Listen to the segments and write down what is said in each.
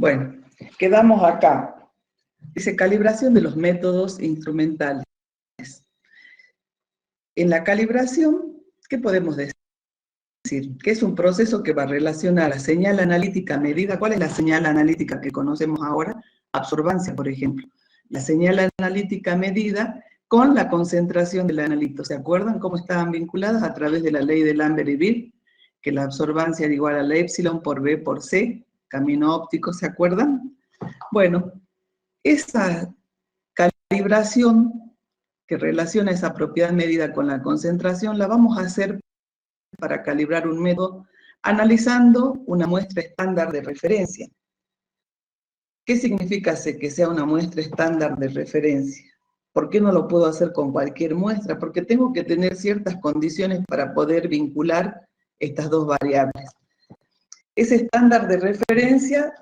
Bueno, quedamos acá. Dice calibración de los métodos instrumentales. En la calibración, ¿qué podemos decir? Que es un proceso que va a relacionar la señal analítica medida. ¿Cuál es la señal analítica que conocemos ahora? Absorbancia, por ejemplo. La señal analítica medida con la concentración del analito. ¿Se acuerdan cómo estaban vinculadas? A través de la ley de Lambert y Bill, que la absorbancia era igual a la epsilon por B por C, camino óptico, ¿se acuerdan? Bueno, esa calibración que relaciona esa propiedad medida con la concentración la vamos a hacer para calibrar un método analizando una muestra estándar de referencia. ¿Qué significa que sea una muestra estándar de referencia? ¿Por qué no lo puedo hacer con cualquier muestra? Porque tengo que tener ciertas condiciones para poder vincular estas dos variables. Ese estándar de referencia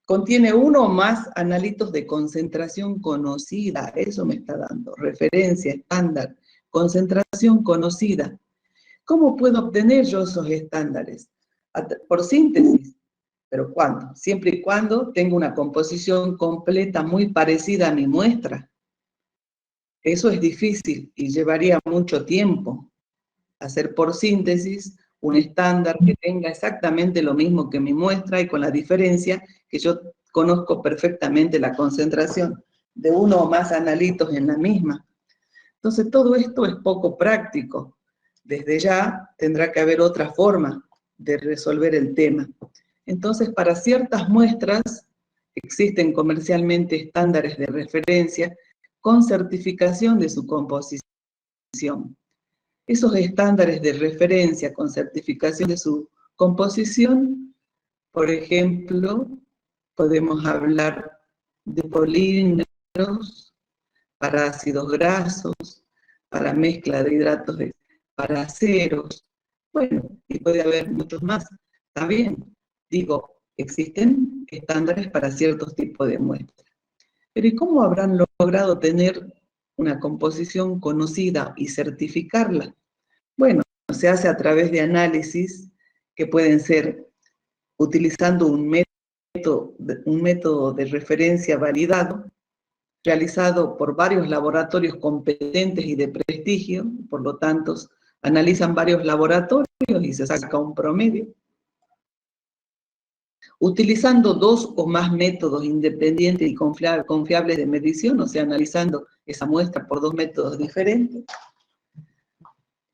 contiene uno o más analitos de concentración conocida. Eso me está dando. Referencia, estándar, concentración conocida. ¿Cómo puedo obtener yo esos estándares? Por síntesis. ¿Pero cuándo? Siempre y cuando tenga una composición completa muy parecida a mi muestra. Eso es difícil y llevaría mucho tiempo. Hacer por síntesis un estándar que tenga exactamente lo mismo que mi muestra y con la diferencia que yo conozco perfectamente la concentración de uno o más analitos en la misma. Entonces todo esto es poco práctico. Desde ya tendrá que haber otra forma de resolver el tema. Entonces, para ciertas muestras existen comercialmente estándares de referencia con certificación de su composición. Esos estándares de referencia con certificación de su composición, por ejemplo, podemos hablar de polímeros, para ácidos grasos, para mezcla de hidratos, para aceros, bueno, y puede haber muchos más. Está bien, digo, existen estándares para ciertos tipos de muestras. Pero ¿y cómo habrán logrado tener una composición conocida y certificarla? Bueno, se hace a través de análisis que pueden ser utilizando un método de referencia validado, realizado por varios laboratorios competentes y de prestigio, por lo tanto, analizan varios laboratorios y se saca un promedio. Utilizando dos o más métodos independientes y confiables de medición, o sea, analizando esa muestra por dos métodos diferentes.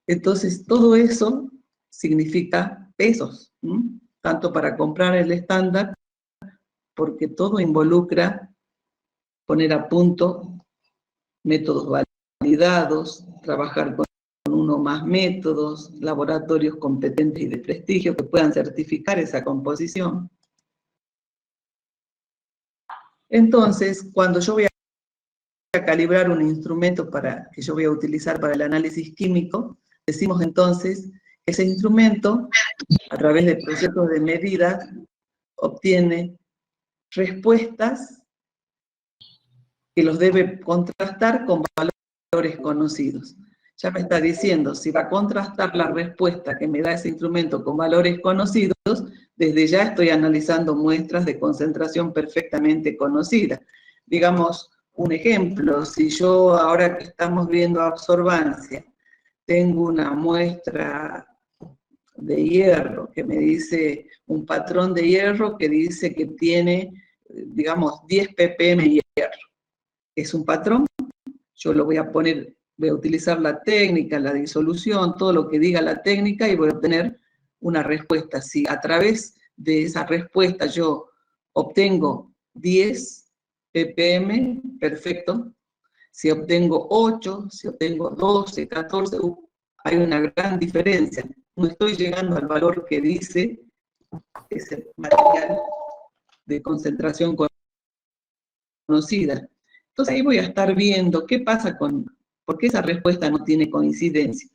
Entonces, todo eso significa pesos, tanto para comprar el estándar, porque todo involucra poner a punto métodos validados, trabajar con uno o más métodos, laboratorios competentes y de prestigio que puedan certificar esa composición. Entonces, cuando yo voy a calibrar un instrumento que yo voy a utilizar para el análisis químico, decimos entonces que ese instrumento, a través de procesos de medida, obtiene respuestas que los debe contrastar con valores conocidos. Ya me está diciendo, si va a contrastar la respuesta que me da ese instrumento con valores conocidos, desde ya estoy analizando muestras de concentración perfectamente conocidas. Digamos, un ejemplo, si yo ahora que estamos viendo absorbancia, tengo una muestra de hierro que me dice, un patrón de hierro que dice que tiene, digamos, 10 ppm de hierro. Es un patrón, yo lo voy a poner, voy a utilizar la técnica, la disolución, todo lo que diga la técnica y voy a obtener una respuesta. Si a través de esa respuesta yo obtengo 10 ppm, perfecto. Si obtengo 8, si obtengo 12, 14, hay una gran diferencia. No estoy llegando al valor que dice ese material de concentración conocida. Entonces ahí voy a estar viendo qué pasa por qué esa respuesta no tiene coincidencia.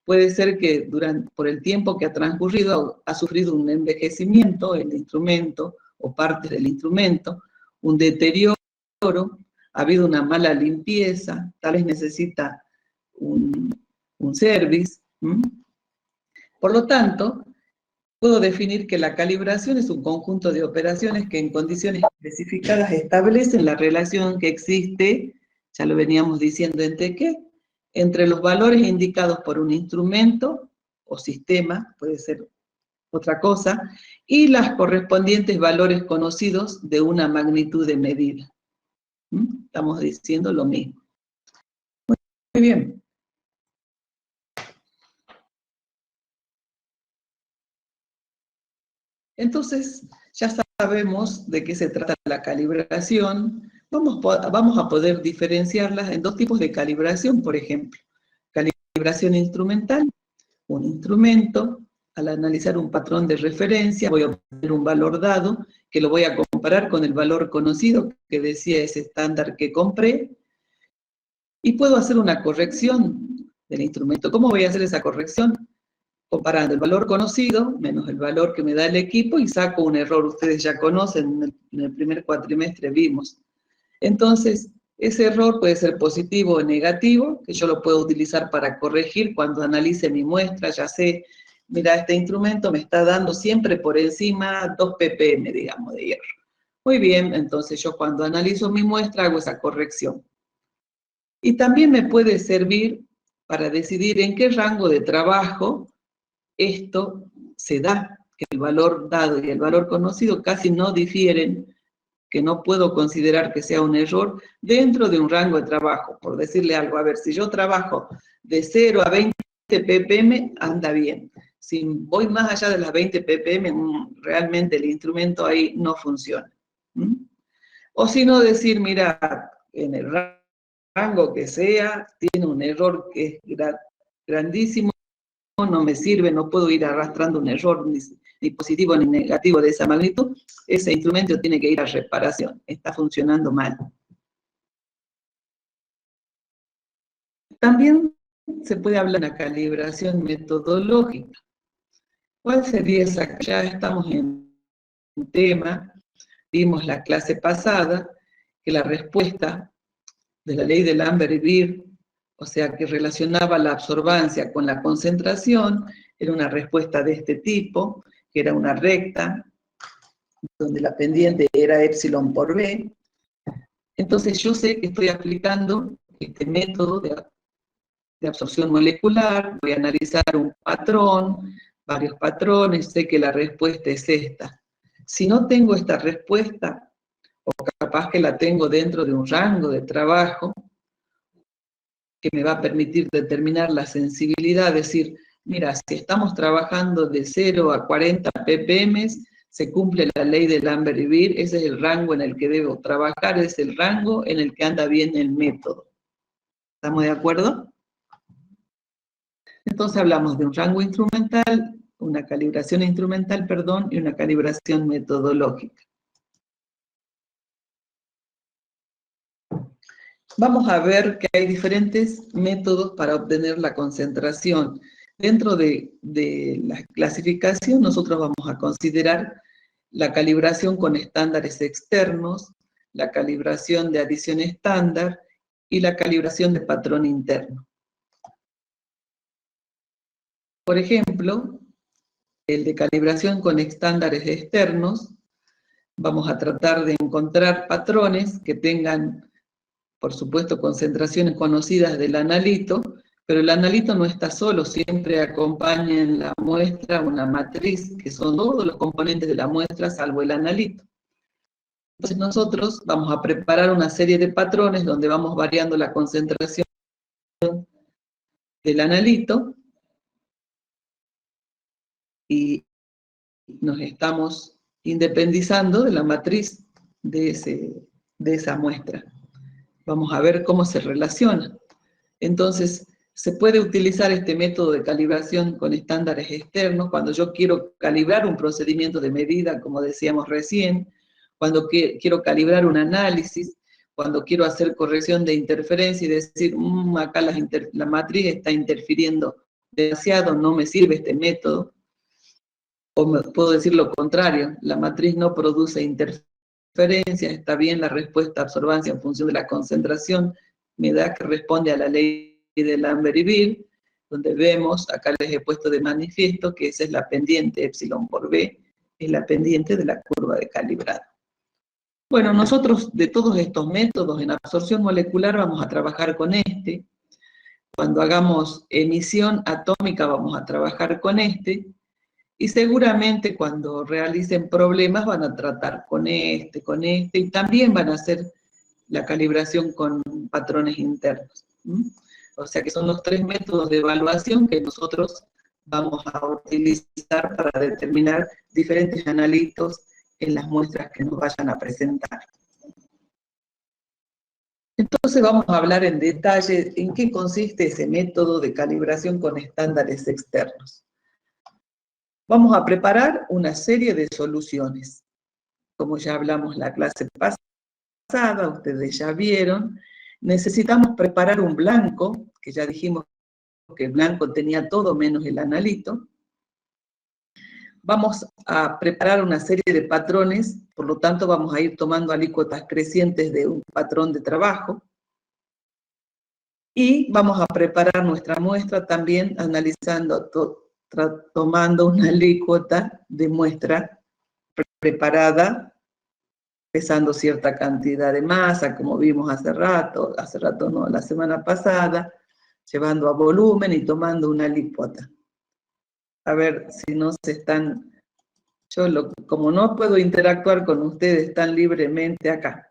Puede ser que por el tiempo que ha transcurrido ha sufrido un envejecimiento el instrumento o parte del instrumento, un deterioro, ha habido una mala limpieza, tal vez necesita un service. Por lo tanto, puedo definir que la calibración es un conjunto de operaciones que en condiciones especificadas establecen la relación que existe, ya lo veníamos diciendo en TQ, entre los valores indicados por un instrumento o sistema, puede ser otra cosa, y los correspondientes valores conocidos de una magnitud de medida. Estamos diciendo lo mismo. Muy bien. Entonces, ya sabemos de qué se trata la calibración. Vamos a poder diferenciarlas en dos tipos de calibración, por ejemplo. Calibración instrumental, un instrumento, al analizar un patrón de referencia, voy a obtener un valor dado, que lo voy a comparar con el valor conocido que decía ese estándar que compré, y puedo hacer una corrección del instrumento. ¿Cómo voy a hacer esa corrección? Comparando el valor conocido menos el valor que me da el equipo y saco un error. Ustedes ya conocen, en el primer cuatrimestre vimos. Entonces, ese error puede ser positivo o negativo, que yo lo puedo utilizar para corregir cuando analice mi muestra. Ya sé, mira, este instrumento me está dando siempre por encima 2 ppm, digamos, de hierro. Muy bien, entonces yo cuando analizo mi muestra hago esa corrección. Y también me puede servir para decidir en qué rango de trabajo esto se da, que el valor dado y el valor conocido casi no difieren, que no puedo considerar que sea un error dentro de un rango de trabajo. Por decirle algo, a ver, si yo trabajo de 0 a 20 ppm, anda bien. Si voy más allá de las 20 ppm, realmente el instrumento ahí no funciona. O si no decir, mira, en el rango que sea, tiene un error que es grandísimo, no me sirve, no puedo ir arrastrando un error ni positivo ni negativo de esa magnitud, ese instrumento tiene que ir a reparación, está funcionando mal. También se puede hablar de una calibración metodológica. ¿Cuál sería esa? Ya estamos en un tema, vimos la clase pasada, que la respuesta de la ley de Lambert y Beer, o sea, que relacionaba la absorbancia con la concentración, era una respuesta de este tipo, que era una recta, donde la pendiente era epsilon por b. Entonces yo sé que estoy aplicando este método de absorción molecular, voy a analizar un patrón, varios patrones, sé que la respuesta es esta. Si no tengo esta respuesta, o capaz que la tengo dentro de un rango de trabajo, que me va a permitir determinar la sensibilidad, decir, mira, si estamos trabajando de 0 a 40 ppm, se cumple la ley de Lambert y Beer, ese es el rango en el que debo trabajar, es el rango en el que anda bien el método. ¿Estamos de acuerdo? Entonces hablamos de un rango instrumental, una calibración instrumental, perdón, y una calibración metodológica. Vamos a ver que hay diferentes métodos para obtener la concentración. Dentro de la clasificación, nosotros vamos a considerar la calibración con estándares externos, la calibración de adición estándar y la calibración de patrón interno. Por ejemplo, el de calibración con estándares externos, vamos a tratar de encontrar patrones que tengan, por supuesto, concentraciones conocidas del analito, pero el analito no está solo, siempre acompaña en la muestra una matriz, que son todos los componentes de la muestra, salvo el analito. Entonces nosotros vamos a preparar una serie de patrones donde vamos variando la concentración del analito, y nos estamos independizando de la matriz de esa muestra. Vamos a ver cómo se relaciona. Entonces, se puede utilizar este método de calibración con estándares externos cuando yo quiero calibrar un procedimiento de medida, como decíamos recién, cuando quiero calibrar un análisis, cuando quiero hacer corrección de interferencia y decir, acá la matriz está interfiriendo demasiado, no me sirve este método. O puedo decir lo contrario, la matriz no produce interferencia, está bien la respuesta absorbancia en función de la concentración, me da que responde a la ley de Lambert y Beer, donde vemos, acá les he puesto de manifiesto que esa es la pendiente epsilon por b, es la pendiente de la curva de calibrado. Bueno, nosotros de todos estos métodos en absorción molecular vamos a trabajar con este. Cuando hagamos emisión atómica vamos a trabajar con este. Y seguramente cuando realicen problemas van a tratar con este, y también van a hacer la calibración con patrones internos. O sea que son los 3 métodos de evaluación que nosotros vamos a utilizar para determinar diferentes analitos en las muestras que nos vayan a presentar. Entonces vamos a hablar en detalle en qué consiste ese método de calibración con estándares externos. Vamos a preparar una serie de soluciones. Como ya hablamos la clase pasada, ustedes ya vieron, necesitamos preparar un blanco, que ya dijimos que el blanco tenía todo menos el analito. Vamos a preparar una serie de patrones, por lo tanto vamos a ir tomando alícuotas crecientes de un patrón de trabajo. Y vamos a preparar nuestra muestra también analizando, tomando una alícuota de muestra preparada, pesando cierta cantidad de masa, como vimos hace rato no, la semana pasada, llevando a volumen y tomando una alícuota. A ver si no se están... como no puedo interactuar con ustedes tan libremente acá.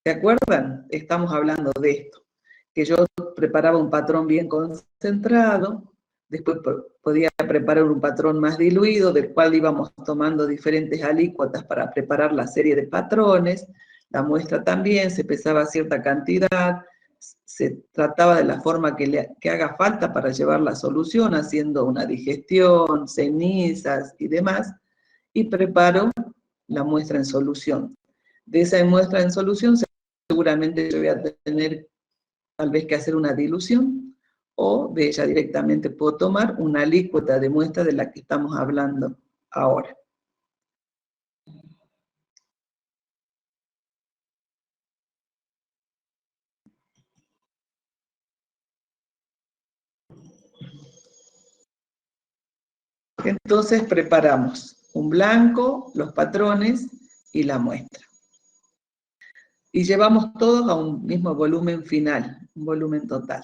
¿Se acuerdan? Estamos hablando de esto. Que yo preparaba un patrón bien concentrado, después podía preparar un patrón más diluido, del cual íbamos tomando diferentes alícuotas para preparar la serie de patrones. La muestra también, se pesaba cierta cantidad, se trataba de la forma que haga falta para llevar la solución, haciendo una digestión, cenizas y demás, y preparo la muestra en solución. De esa muestra en solución seguramente yo voy a tener tal vez que hacer una dilución, o de ella directamente puedo tomar una alícuota de muestra de la que estamos hablando ahora. Entonces preparamos un blanco, los patrones y la muestra. Y llevamos todos a un mismo volumen final, un volumen total.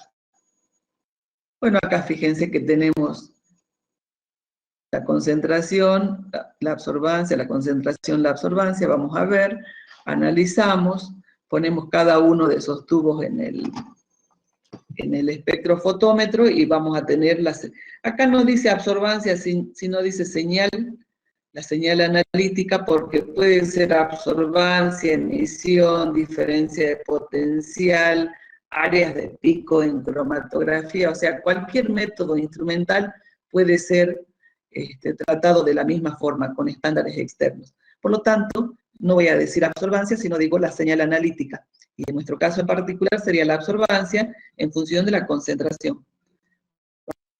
Bueno, acá fíjense que tenemos la concentración, la absorbancia, la concentración, la absorbancia. Vamos a ver, analizamos, ponemos cada uno de esos tubos en el espectrofotómetro y vamos a tener acá no dice absorbancia, sino dice señal, la señal analítica, porque puede ser absorbancia, emisión, diferencia de potencial, áreas de pico en cromatografía, o sea, cualquier método instrumental puede ser tratado de la misma forma, con estándares externos. Por lo tanto, no voy a decir absorbancia, sino digo la señal analítica. Y en nuestro caso en particular sería la absorbancia en función de la concentración.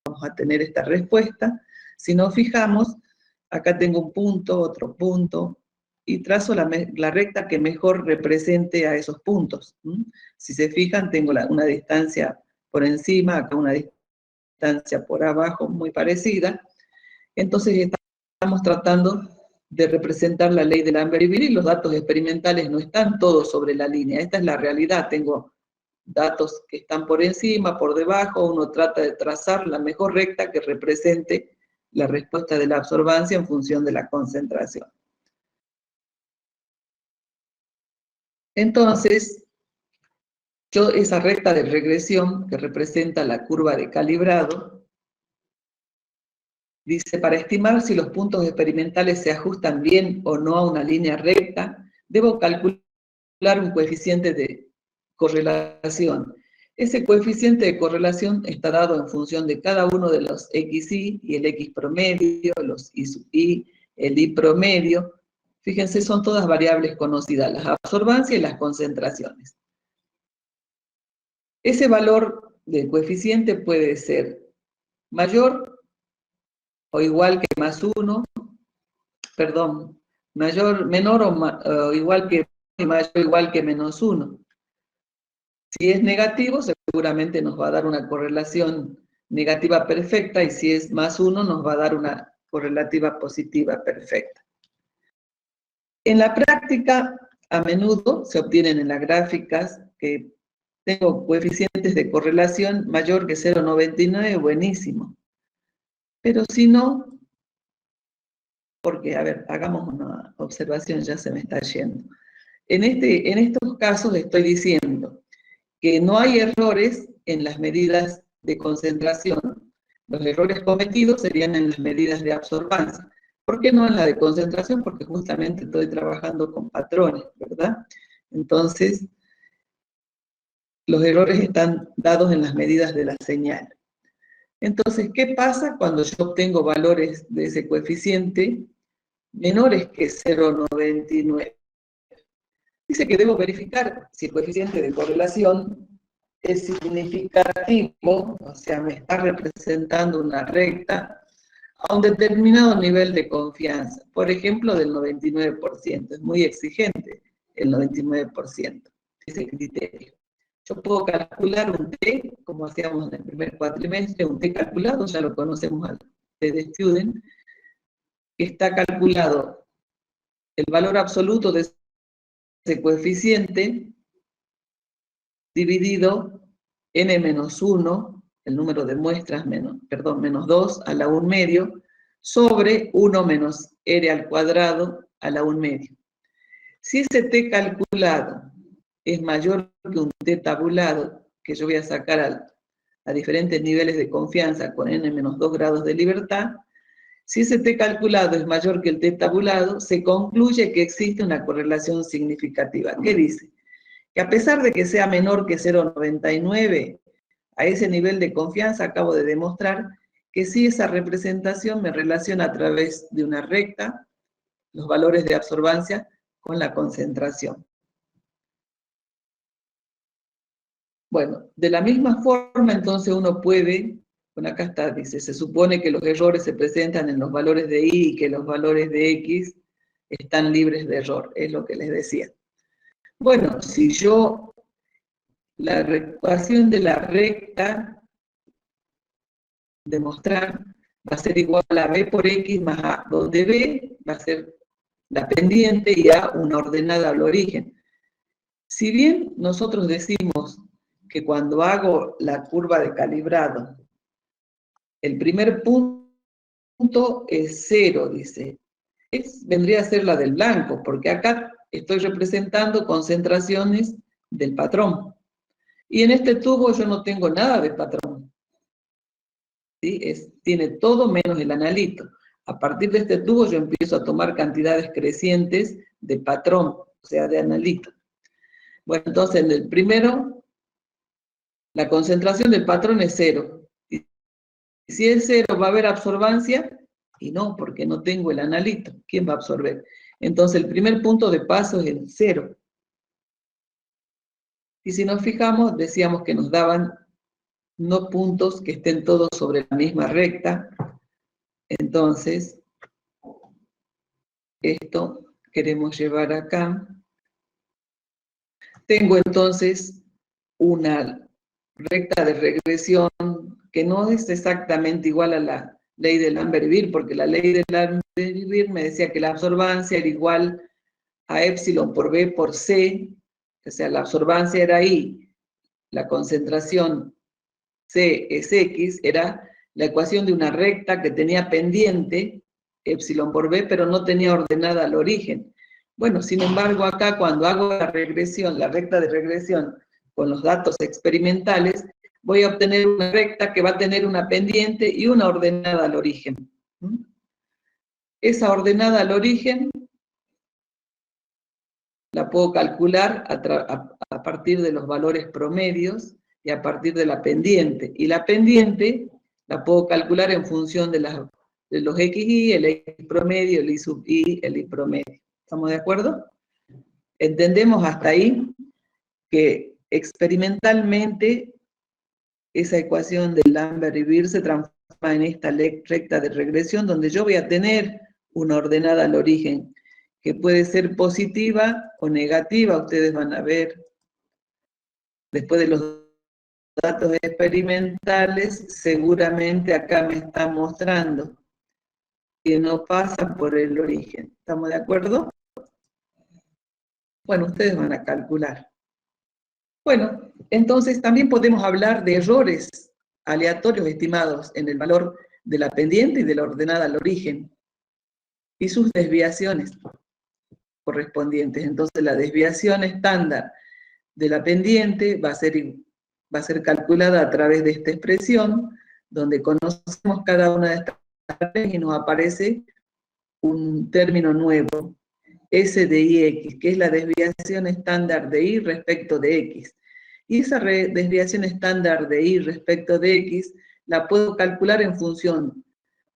Vamos a tener esta respuesta. Si nos fijamos, acá tengo un punto, otro punto, y trazo la recta que mejor represente a esos puntos. Si se fijan, tengo una distancia por encima, acá una distancia por abajo muy parecida. Entonces estamos tratando de representar la ley de Lambert-Willis, y los datos experimentales no están todos sobre la línea. Esta es la realidad. Tengo datos que están por encima, por debajo. Uno trata de trazar la mejor recta que represente la respuesta de la absorbancia en función de la concentración. Entonces, esa recta de regresión que representa la curva de calibrado, dice, para estimar si los puntos experimentales se ajustan bien o no a una línea recta, debo calcular un coeficiente de correlación. Ese coeficiente de correlación está dado en función de cada uno de los XI y el X promedio, los I sub I, el I promedio. Fíjense, son todas variables conocidas, las absorbancias y las concentraciones. Ese valor del coeficiente puede ser mayor o igual que más 1, perdón, menor o igual que mayor o igual que menos 1. Si es negativo, seguramente nos va a dar una correlación negativa perfecta, y si es +1 nos va a dar una correlativa positiva perfecta. En la práctica, a menudo se obtienen en las gráficas que tengo coeficientes de correlación mayor que 0,99, buenísimo. Pero si no, porque, a ver, hagamos una observación, ya se me está yendo. En estos casos estoy diciendo que no hay errores en las medidas de concentración. Los errores cometidos serían en las medidas de absorbancia. ¿Por qué no en la de concentración? Porque justamente estoy trabajando con patrones, ¿verdad? Entonces, los errores están dados en las medidas de la señal. Entonces, ¿qué pasa cuando yo obtengo valores de ese coeficiente menores que 0,99? Dice que debo verificar si el coeficiente de correlación es significativo, o sea, me está representando una recta a un determinado nivel de confianza, por ejemplo, del 99%. Es muy exigente el 99%, ese criterio. Yo puedo calcular un T, como hacíamos en el primer cuatrimestre, un T calculado, ya lo conocemos al T de Student, que está calculado el valor absoluto de ese coeficiente dividido n-1, el número de muestras, menos 2 a la 1 medio, sobre 1 menos r al cuadrado a la 1 medio. Si ese t calculado es mayor que un t tabulado, que yo voy a sacar a diferentes niveles de confianza con n-2 grados de libertad, si ese t calculado es mayor que el t tabulado, se concluye que existe una correlación significativa. ¿Qué dice? Que a pesar de que sea menor que 0,99, a ese nivel de confianza acabo de demostrar que sí, esa representación me relaciona a través de una recta los valores de absorbancia con la concentración. Bueno, de la misma forma entonces uno puede, bueno, acá está, dice, se supone que los errores se presentan en los valores de y y que los valores de x están libres de error, es lo que les decía. Bueno, si yo la ecuación de la recta demostrar va a ser igual a b por x más a, donde b va a ser la pendiente y a una ordenada al origen. Si bien nosotros decimos que cuando hago la curva de calibrado, el primer punto es 0, dice, vendría a ser la del blanco, porque acá estoy representando concentraciones del patrón. Y en este tubo yo no tengo nada de patrón. ¿Sí? Tiene todo menos el analito. A partir de este tubo yo empiezo a tomar cantidades crecientes de patrón, o sea, de analito. Bueno, entonces en el primero, la concentración del patrón es 0. Y si es 0, ¿va a haber absorbancia? Y no, porque no tengo el analito. ¿Quién va a absorber? Entonces el primer punto de paso es el 0. Y si nos fijamos, decíamos que nos daban no puntos que estén todos sobre la misma recta. Entonces, esto queremos llevar acá. Tengo entonces una recta de regresión que no es exactamente igual a la ley de Lambert-Beer, porque la ley de Lambert-Beer me decía que la absorbancia era igual a epsilon por b por c, o sea, la absorbancia era I, la concentración C es X, era la ecuación de una recta que tenía pendiente, epsilon por b, pero no tenía ordenada al origen. Bueno, sin embargo, acá cuando hago la regresión, la recta de regresión, con los datos experimentales, voy a obtener una recta que va a tener una pendiente y una ordenada al origen. Esa ordenada al origen la puedo calcular a partir de los valores promedios y a partir de la pendiente. Y la pendiente la puedo calcular en función de los XY, el X promedio, el Y sub I, el Y promedio. ¿Estamos de acuerdo? Entendemos hasta ahí que experimentalmente esa ecuación de Lambert y Beer se transforma en esta recta de regresión donde yo voy a tener una ordenada al origen que puede ser positiva o negativa. Ustedes van a ver después de los datos experimentales, seguramente acá me está mostrando que no pasa por el origen. ¿Estamos de acuerdo? Bueno, ustedes van a calcular. Bueno, entonces también podemos hablar de errores aleatorios estimados en el valor de la pendiente y de la ordenada al origen y sus desviaciones correspondientes. Entonces la desviación estándar de la pendiente va a ser calculada a través de esta expresión, donde conocemos cada una de estas partes y nos aparece un término nuevo, S de IX, que es la desviación estándar de Y respecto de X. Y esa desviación estándar de Y respecto de X la puedo calcular en función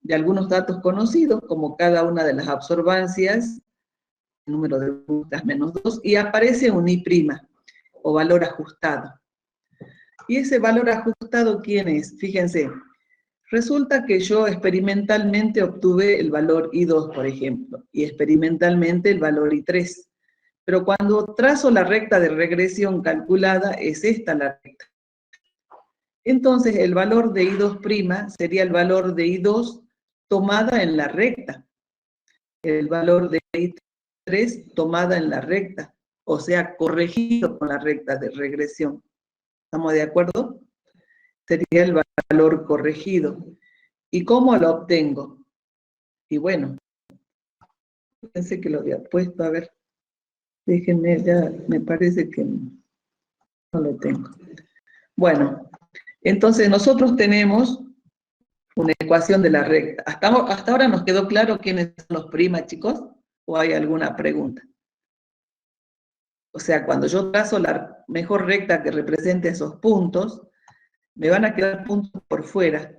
de algunos datos conocidos, como cada una de las absorbancias, el número de puntas menos 2, y aparece un I', o valor ajustado. ¿Y ese valor ajustado quién es? Fíjense, resulta que yo experimentalmente obtuve el valor I2, por ejemplo, y experimentalmente el valor I3. Pero cuando trazo la recta de regresión calculada, es esta la recta. Entonces, el valor de I2' sería el valor de I2 tomada en la recta. El valor de I3 tomada en la recta, o sea, corregido con la recta de regresión. ¿Estamos de acuerdo? Sería el valor corregido. ¿Y cómo lo obtengo? Y bueno, pensé que lo había puesto, a ver, déjenme, ya me parece que no lo tengo. Bueno, entonces nosotros tenemos una ecuación de la recta. ¿Hasta ahora nos quedó claro quiénes son los primas, chicos? ¿O hay alguna pregunta? O sea, cuando yo trazo la mejor recta que represente esos puntos, me van a quedar puntos por fuera.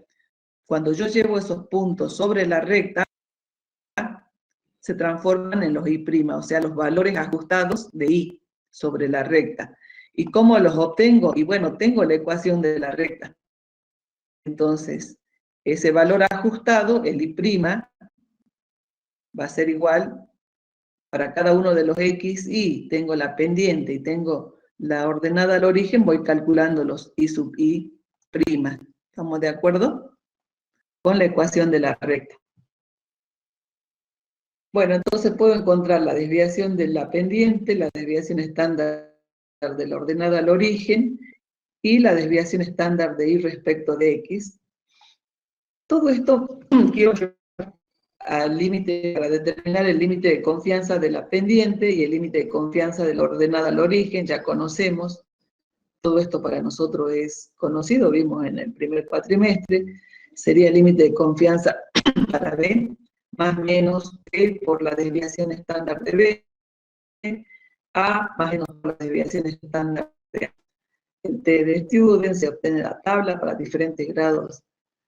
Cuando yo llevo esos puntos sobre la recta, se transforman en los I', o sea, los valores ajustados de I sobre la recta. ¿Y cómo los obtengo? Y bueno, tengo la ecuación de la recta. Entonces, ese valor ajustado, el I', va a ser igual para cada uno de los X, Y. Tengo la pendiente y tengo la ordenada al origen, voy calculando los I sub I'. ¿Estamos de acuerdo? Con la ecuación de la recta. Bueno, entonces puedo encontrar la desviación de la pendiente, la desviación estándar de la ordenada al origen y la desviación estándar de Y respecto de X. Todo esto quiero llevar al límite, para determinar el límite de confianza de la pendiente y el límite de confianza de la ordenada al origen, ya conocemos. Todo esto para nosotros es conocido, vimos en el primer cuatrimestre. Sería el límite de confianza para B, más menos P por la desviación estándar de B, A más menos por la desviación estándar de A. El T de Student se obtiene la tabla para diferentes grados,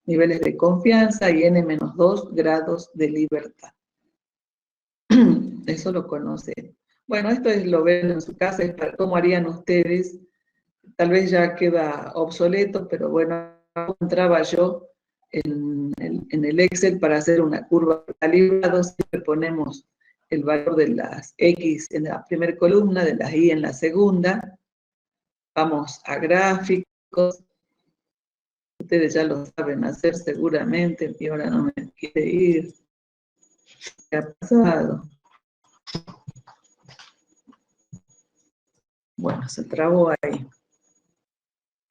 niveles de confianza y N-2 grados de libertad. Eso lo conocen. Bueno, esto es lo ven en su casa, es para cómo harían ustedes. Tal vez ya queda obsoleto, pero bueno, encontraba yo en el Excel para hacer una curva calibrada, siempre ponemos el valor de las X en la primera columna, de las Y en la segunda. Vamos a gráficos. Ustedes ya lo saben hacer seguramente, y ahora no me quiere ir. ¿Qué ha pasado? Bueno, se trabó ahí.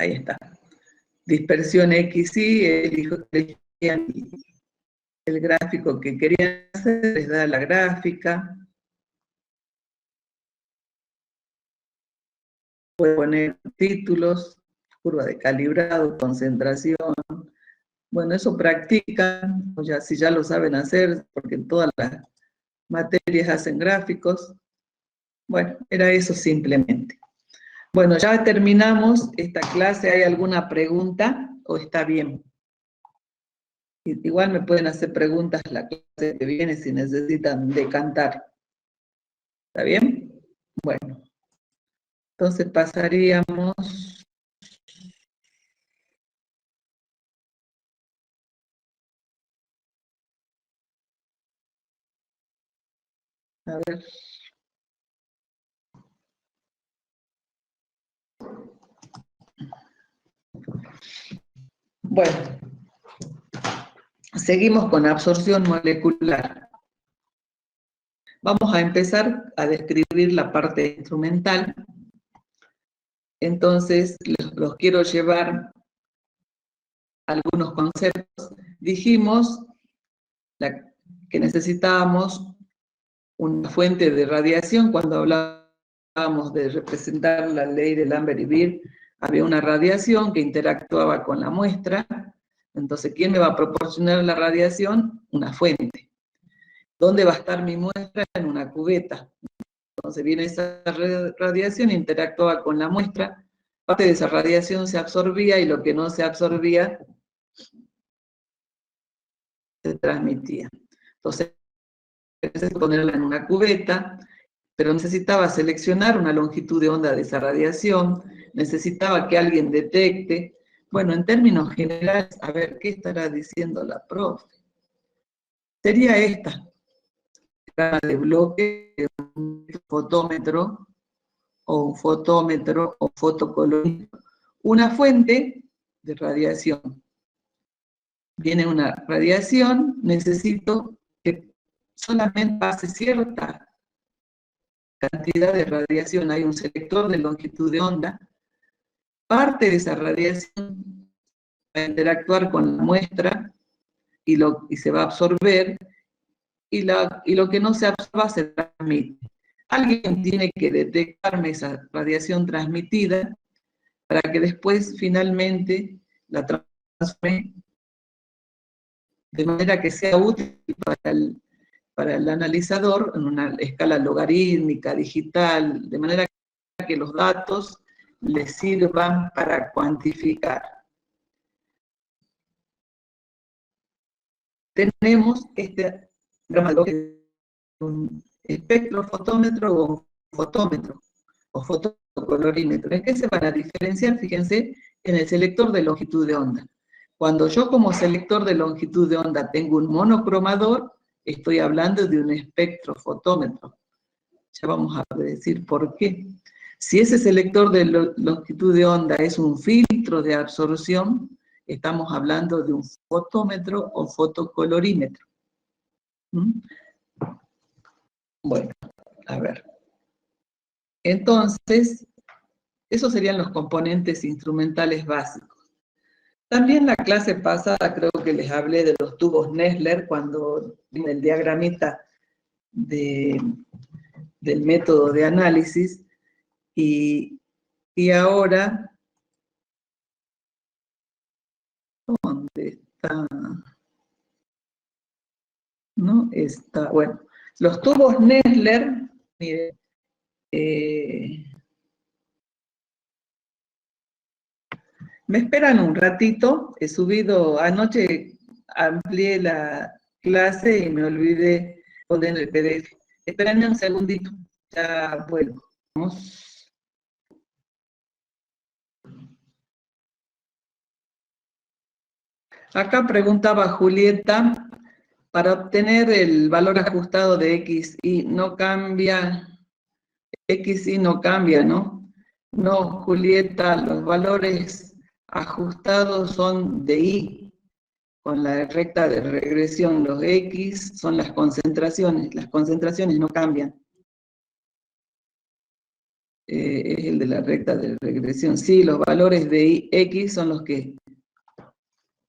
Ahí está. Dispersión X, Y, el gráfico que querían hacer, les da la gráfica. Puede poner títulos, curva de calibrado, concentración. Bueno, eso practican, o ya, si ya lo saben hacer, porque en todas las materias hacen gráficos. Bueno, era eso simplemente. Bueno, ya terminamos esta clase. ¿Hay alguna pregunta o está bien? Igual me pueden hacer preguntas la clase que viene si necesitan decantar. ¿Está bien? Bueno, entonces pasaríamos... A ver... Bueno, seguimos con absorción molecular. Vamos a empezar a describir la parte instrumental. Entonces, los quiero llevar a algunos conceptos. Dijimos que necesitábamos una fuente de radiación. Cuando hablábamos de representar la ley de Lambert y Beer, había una radiación que interactuaba con la muestra. Entonces, ¿quién me va a proporcionar la radiación? Una fuente. ¿Dónde va a estar mi muestra? En una cubeta. Entonces viene esa radiación, interactuaba con la muestra, parte de esa radiación se absorbía y lo que no se absorbía se transmitía. Entonces, necesito ponerla en una cubeta, pero necesitaba seleccionar una longitud de onda de esa radiación, necesitaba que alguien detecte. Bueno, en términos generales, a ver, ¿qué estará diciendo la profe? Sería esta, de bloque de un fotómetro, o un fotómetro, o fotocolorímetro. Una fuente de radiación. Viene una radiación, necesito que solamente pase cierta cantidad de radiación. Hay un selector de longitud de onda. Parte de esa radiación va a interactuar con la muestra y se va a absorber, y lo que no se absorba se transmite. Alguien tiene que detectarme esa radiación transmitida para que después finalmente la transforme de manera que sea útil para el analizador en una escala logarítmica, digital, de manera que los datos le sirvan para cuantificar. Tenemos este programa de un espectrofotómetro o un fotómetro o fotocolorímetro. ¿En qué se van a diferenciar? Fíjense, en el selector de longitud de onda. Cuando yo como selector de longitud de onda tengo un monocromador, estoy hablando de un espectrofotómetro. Ya vamos a decir por qué. Si ese selector de longitud de onda es un filtro de absorción, estamos hablando de un fotómetro o fotocolorímetro. Bueno, a ver. Entonces, esos serían los componentes instrumentales básicos. También la clase pasada creo que les hablé de los tubos Nessler, cuando en el diagramita del método de análisis, y ahora, ¿dónde está? No está, bueno, los tubos Nessler, miren, me esperan un ratito, he subido, anoche amplié la clase y me olvidé poner el PDF. Espérenme un segundito, ya vuelvo. Vamos. Acá preguntaba Julieta, para obtener el valor ajustado de XY no cambia, XY no cambia, ¿no? No, Julieta, los valores ajustados son de Y, con la recta de regresión. Los X son las concentraciones no cambian. Es el de la recta de regresión. Sí, los valores de X son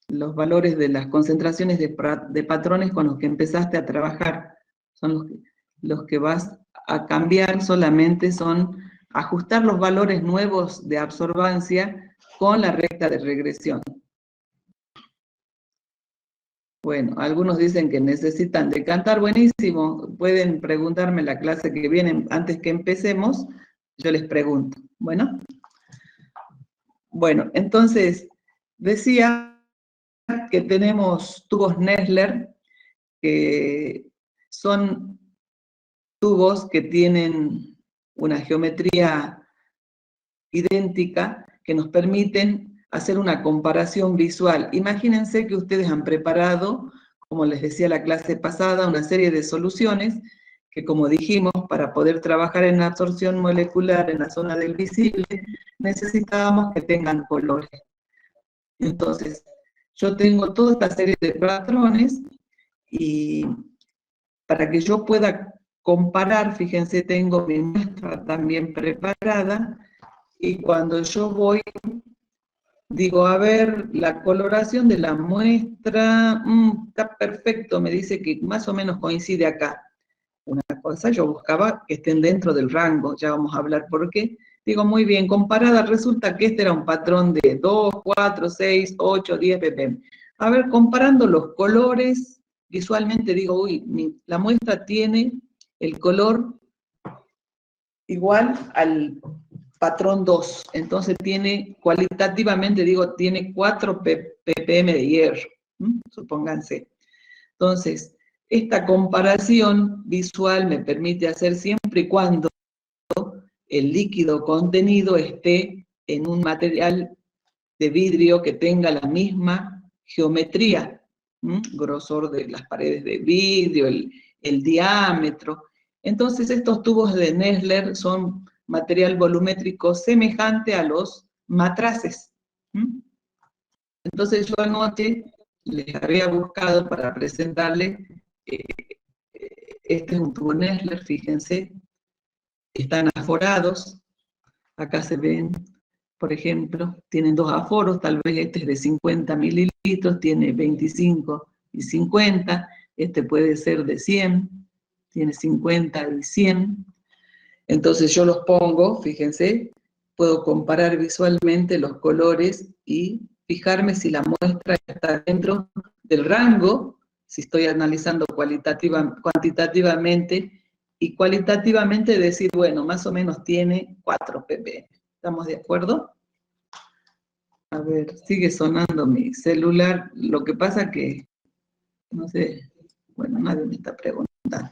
los valores de las concentraciones de patrones con los que empezaste a trabajar. Son los que vas a cambiar, solamente son ajustar los valores nuevos de absorbancia con la recta de regresión. Bueno, algunos dicen que necesitan decantar, buenísimo, pueden preguntarme en la clase que viene, antes que empecemos, yo les pregunto. Bueno, entonces, decía que tenemos tubos Nessler, que son tubos que tienen una geometría idéntica, que nos permiten hacer una comparación visual. Imagínense que ustedes han preparado, como les decía la clase pasada, una serie de soluciones que, como dijimos, para poder trabajar en absorción molecular en la zona del visible, necesitábamos que tengan colores. Entonces, yo tengo toda esta serie de patrones y para que yo pueda comparar, fíjense, tengo mi muestra también preparada y cuando yo voy, digo, a ver, la coloración de la muestra, está perfecto, me dice que más o menos coincide acá. Una cosa, yo buscaba que estén dentro del rango, ya vamos a hablar por qué. Digo, muy bien, comparada, resulta que este era un patrón de 2, 4, 6, 8, 10 ppm. A ver, comparando los colores, visualmente digo, uy, la muestra tiene el color igual al patrón 2, entonces tiene, cualitativamente digo, tiene 4 ppm de hierro, supónganse. Entonces, esta comparación visual me permite hacer siempre y cuando el líquido contenido esté en un material de vidrio que tenga la misma geometría, grosor de las paredes de vidrio, el diámetro. Entonces, estos tubos de Nessler son material volumétrico semejante a los matraces. Entonces, yo anoche les había buscado para presentarles, este es un tubo Nessler, fíjense, están aforados, acá se ven, por ejemplo, tienen dos aforos, tal vez este es de 50 mililitros, tiene 25 y 50, este puede ser de 100, tiene 50 y 100, entonces yo los pongo, fíjense, puedo comparar visualmente los colores y fijarme si la muestra está dentro del rango, si estoy analizando cuantitativamente, y cualitativamente decir, bueno, más o menos tiene 4 ppm. ¿Estamos de acuerdo? A ver, sigue sonando mi celular, lo que pasa que, no sé, bueno, nadie me está preguntando.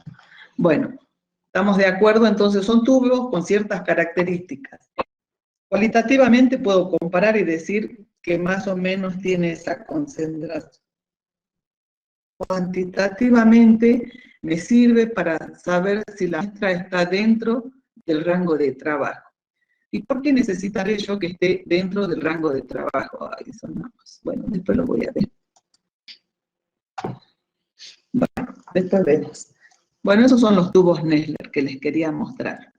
Bueno, ¿estamos de acuerdo? Entonces son tubos con ciertas características. Cualitativamente puedo comparar y decir que más o menos tiene esa concentración. Cuantitativamente me sirve para saber si la muestra está dentro del rango de trabajo. ¿Y por qué necesitaré yo que esté dentro del rango de trabajo? Ay, eso no. Bueno, después lo voy a ver. Bueno, después vemos. Bueno, esos son los tubos Nessler que les quería mostrar.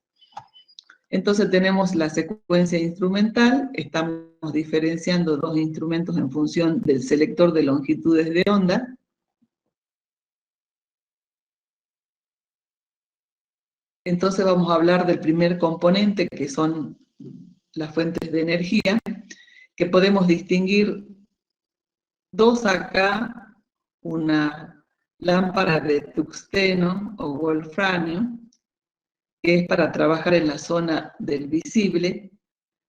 Entonces tenemos la secuencia instrumental, estamos diferenciando dos instrumentos en función del selector de longitudes de onda. Entonces vamos a hablar del primer componente, que son las fuentes de energía, que podemos distinguir dos acá, una lámpara de tungsteno o wolframio, que es para trabajar en la zona del visible,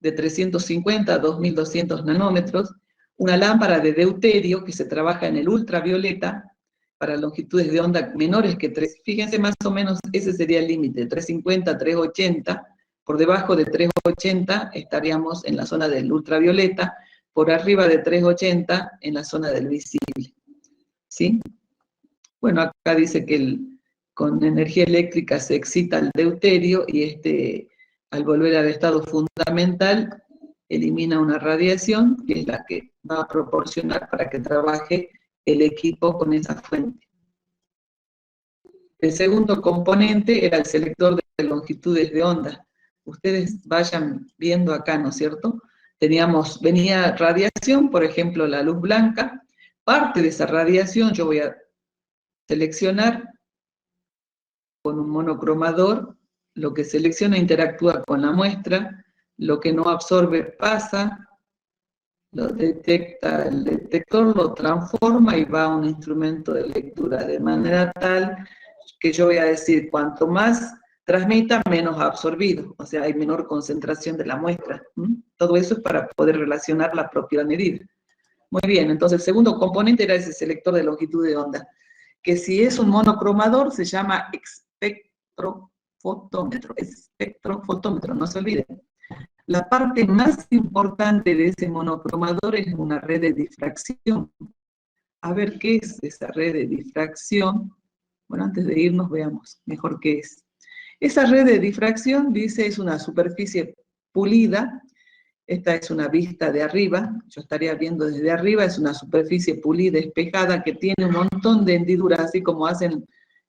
de 350 a 2200 nanómetros, una lámpara de deuterio que se trabaja en el ultravioleta para longitudes de onda menores que 3, fíjense más o menos ese sería el límite, 350, 380, por debajo de 380 estaríamos en la zona del ultravioleta, por arriba de 380 en la zona del visible, ¿sí? Bueno, acá dice que con energía eléctrica se excita el deuterio y al volver al estado fundamental, elimina una radiación que es la que va a proporcionar para que trabaje el equipo con esa fuente. El segundo componente era el selector de longitudes de onda. Ustedes vayan viendo acá, ¿no es cierto? Venía radiación, por ejemplo, la luz blanca. Parte de esa radiación yo voy a seleccionar con un monocromador, lo que selecciona interactúa con la muestra, lo que no absorbe pasa, lo detecta el detector, lo transforma y va a un instrumento de lectura, de manera tal que yo voy a decir, cuanto más transmita, menos absorbido, o sea, hay menor concentración de la muestra. Todo eso es para poder relacionar la propia medida. Muy bien, entonces el segundo componente era ese selector de longitud de onda, que si es un monocromador se llama espectrofotómetro, no se olviden. La parte más importante de ese monocromador es una red de difracción. A ver, ¿qué es esa red de difracción? Bueno, antes de irnos veamos mejor qué es. Esa red de difracción, dice, es una superficie pulida Esta es una vista de arriba, yo estaría viendo desde arriba, es una superficie pulida, despejada, que tiene un montón de hendiduras, así como hacen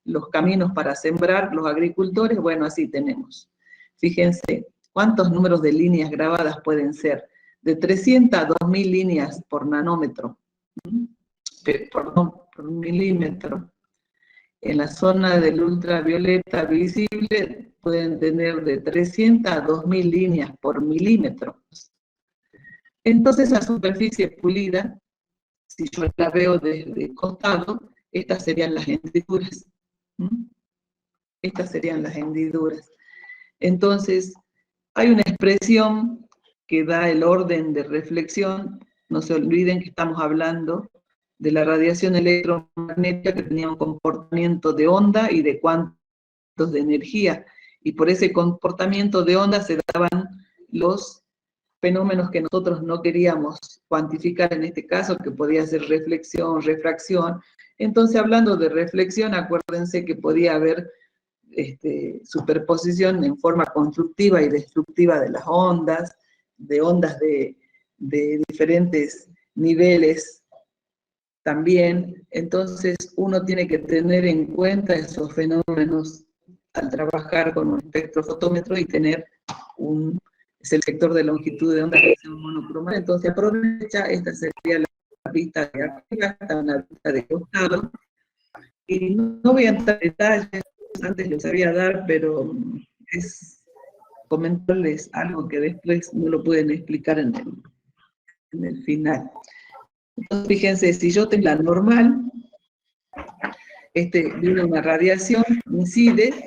los caminos para sembrar los agricultores, bueno, así tenemos. Fíjense, ¿cuántos números de líneas grabadas pueden ser? De 300 a 2000 líneas por nanómetro, perdón, por milímetro. En la zona del ultravioleta visible pueden tener de 300 a 2000 líneas por milímetro. Entonces la superficie pulida, si yo la veo desde costado, estas serían las hendiduras. Estas serían las hendiduras. Entonces, hay una expresión que da el orden de reflexión. No se olviden que estamos hablando de la radiación electromagnética, que tenía un comportamiento de onda y de cuantos de energía. Y por ese comportamiento de onda se daban los fenómenos que nosotros no queríamos cuantificar en este caso, que podía ser reflexión, refracción. Entonces, hablando de reflexión, acuérdense que podía haber superposición en forma constructiva y destructiva de las ondas, de diferentes niveles también. Entonces, uno tiene que tener en cuenta esos fenómenos al trabajar con un espectrofotómetro y tener es el sector de longitud de onda que es un monocromático. Entonces aprovecha, esta sería la vista de arriba, esta una vista de costado, y no voy a entrar en detalles, antes les sabía dar, pero es comentarles algo que después no lo pueden explicar en el final. Entonces fíjense, si yo tengo la normal, viene una radiación, incide,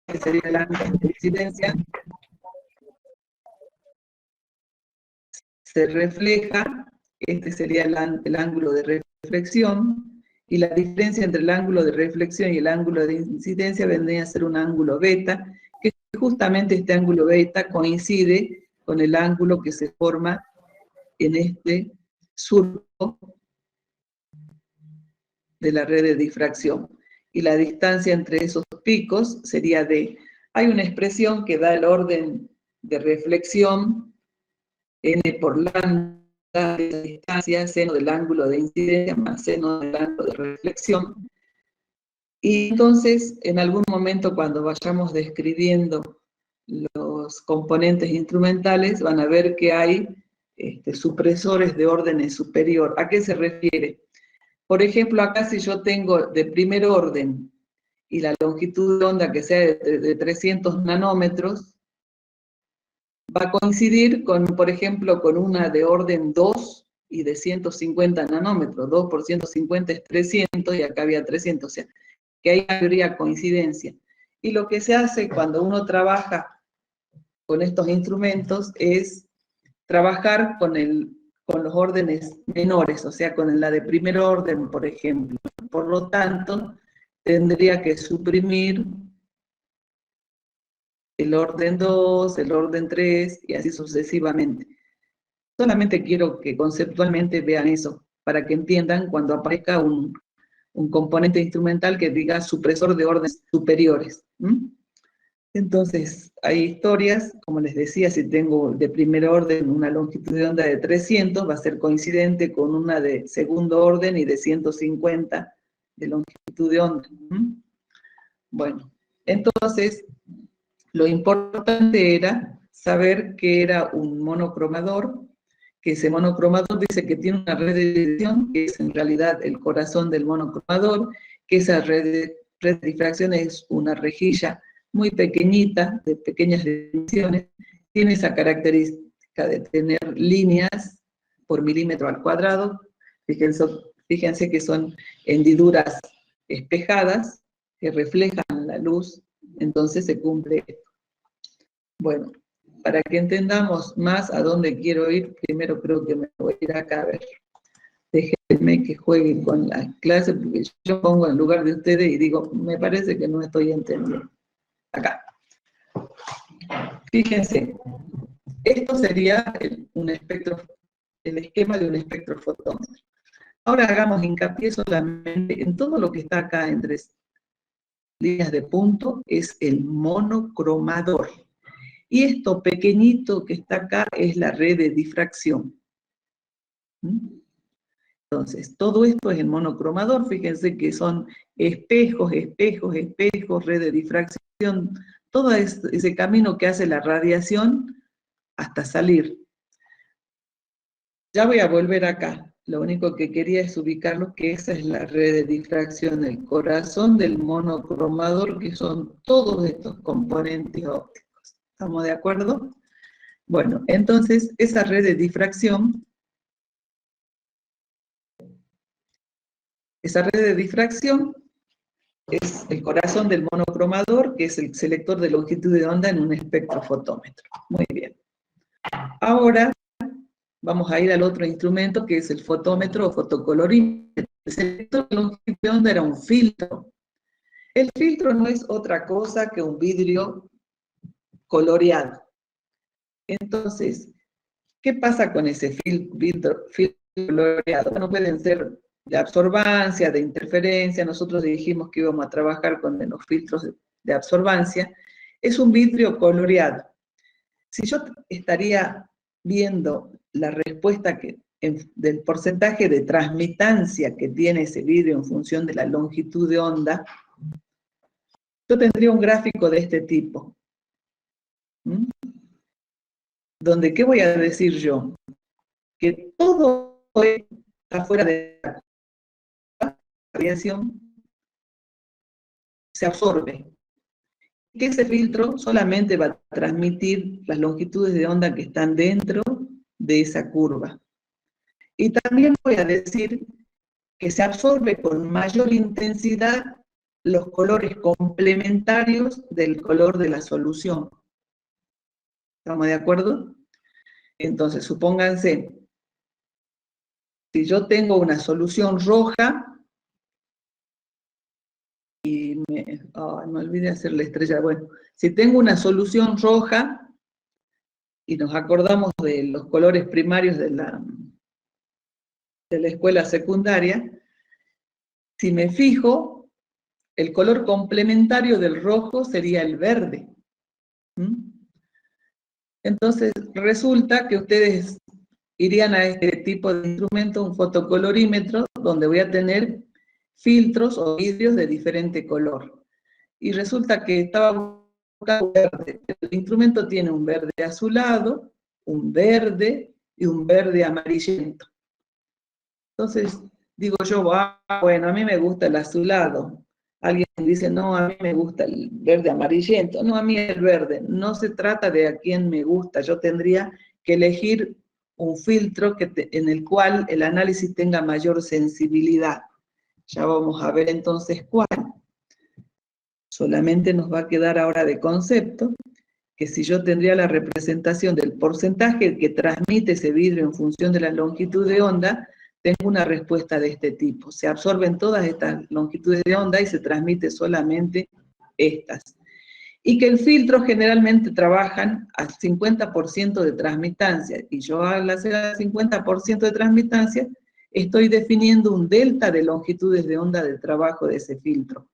que sería el ángulo de incidencia, se refleja, este sería el ángulo de reflexión, y la diferencia entre el ángulo de reflexión y el ángulo de incidencia vendría a ser un ángulo beta, que justamente este ángulo beta coincide con el ángulo que se forma en este surco de la red de difracción. Y la distancia entre esos picos sería d. Hay una expresión que da el orden de reflexión, n por lambda, de la distancia, seno del ángulo de incidencia más seno del ángulo de reflexión. Y entonces, en algún momento, cuando vayamos describiendo los componentes instrumentales, van a ver que hay supresores de orden superior. ¿A qué se refiere? Por ejemplo, acá si yo tengo de primer orden y la longitud de onda que sea de 300 nanómetros, va a coincidir con, por ejemplo, con una de orden 2 y de 150 nanómetros. 2 por 150 es 300 y acá había 300, o sea, que ahí habría coincidencia. Y lo que se hace cuando uno trabaja con estos instrumentos es trabajar con los órdenes menores, o sea, con la de primer orden, por ejemplo. Por lo tanto, tendría que suprimir el orden 2, el orden 3, y así sucesivamente. Solamente quiero que conceptualmente vean eso, para que entiendan cuando aparezca un componente instrumental que diga supresor de órdenes superiores. Entonces, hay historias, como les decía, si tengo de primer orden una longitud de onda de 300, va a ser coincidente con una de segundo orden y de 150 de longitud de onda. Bueno, entonces, lo importante era saber que era un monocromador, que ese monocromador dice que tiene una red de difracción, que es en realidad el corazón del monocromador, que esa red de difracción es una rejilla muy pequeñita, de pequeñas dimensiones, tiene esa característica de tener líneas por milímetro al cuadrado. Fíjense que son hendiduras espejadas que reflejan la luz, entonces se cumple esto. Bueno, para que entendamos más a dónde quiero ir, primero creo que me voy a ir acá a ver. Déjenme que juegue con la clase, porque yo pongo en lugar de ustedes y digo, me parece que no estoy entendiendo. Acá. Fíjense, esto sería el esquema de un espectrofotómetro. Ahora hagamos hincapié solamente en todo lo que está acá entre líneas de punto, es el monocromador. Y esto pequeñito que está acá es la red de difracción. Entonces, todo esto es el monocromador. Fíjense que son espejos, espejos, espejos, red de difracción, todo ese camino que hace la radiación hasta salir. Ya voy a volver acá. Lo único que quería es ubicarlo, que esa es la red de difracción, el corazón del monocromador, que son todos estos componentes ópticos. ¿Estamos de acuerdo? Bueno, entonces, esa red de difracción, es el corazón del monocromador, que es el selector de longitud de onda en un espectrofotómetro. Muy bien. Ahora vamos a ir al otro instrumento, que es el fotómetro o fotocolorímetro. El selector de longitud de onda era un filtro. El filtro no es otra cosa que un vidrio coloreado. Entonces, ¿qué pasa con ese filtro coloreado? Bueno, pueden ser de absorbancia, de interferencia. Nosotros dijimos que íbamos a trabajar con los filtros de absorbancia. Es un vidrio coloreado. Si yo estaría viendo la respuesta del porcentaje de transmitancia que tiene ese vidrio en función de la longitud de onda, yo tendría un gráfico de este tipo. Donde, ¿qué voy a decir yo? Que todo está fuera de la radiación, se absorbe. Que ese filtro solamente va a transmitir las longitudes de onda que están dentro de esa curva. Y también voy a decir que se absorbe con mayor intensidad los colores complementarios del color de la solución. ¿Estamos de acuerdo? Entonces, supónganse, si yo tengo una solución roja, y me olvidé hacer la estrella, bueno, si tengo una solución roja, y nos acordamos de los colores primarios de la escuela secundaria, si me fijo, el color complementario del rojo sería el verde. Entonces, resulta que ustedes irían a este tipo de instrumento, un fotocolorímetro, donde voy a tener filtros o vidrios de diferente color. Y resulta que estaba buscando verde. El instrumento tiene un verde azulado, un verde y un verde amarillento. Entonces, digo yo, bueno, a mí me gusta el azulado. Alguien dice, no, a mí me gusta el verde amarillento. No, a mí el verde. No se trata de a quién me gusta. Yo tendría que elegir un filtro en el cual el análisis tenga mayor sensibilidad. Ya vamos a ver entonces cuál. Solamente nos va a quedar ahora de concepto que si yo tendría la representación del porcentaje que transmite ese vidrio en función de la longitud de onda, tengo una respuesta de este tipo. Se absorben todas estas longitudes de onda y se transmite solamente estas. Y que el filtro generalmente trabajan al 50% de transmitancia. Y yo al hacer al 50% de transmitancia, estoy definiendo un delta de longitudes de onda de trabajo de ese filtro.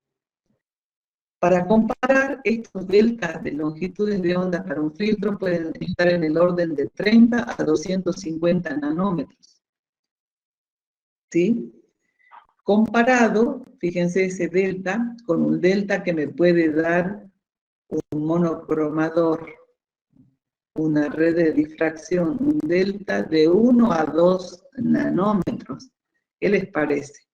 Para comparar, estos deltas de longitudes de onda para un filtro pueden estar en el orden de 30 a 250 nanómetros. ¿Sí? Comparado, fíjense ese delta, con un delta que me puede dar un monocromador, una red de difracción, un delta de 1 a 2 nanómetros. ¿Qué les parece?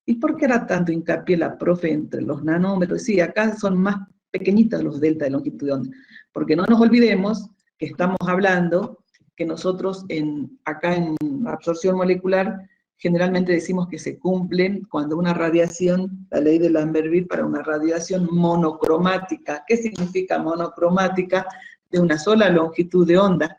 ¿Y por qué era tanto hincapié la profe entre los nanómetros? Sí, acá son más pequeñitos los deltas de longitud de onda, porque no nos olvidemos que estamos hablando que nosotros acá en absorción molecular generalmente decimos que se cumplen cuando una radiación, la ley de Lambert-Witt para una radiación monocromática. ¿Qué significa monocromática? De una sola longitud de onda.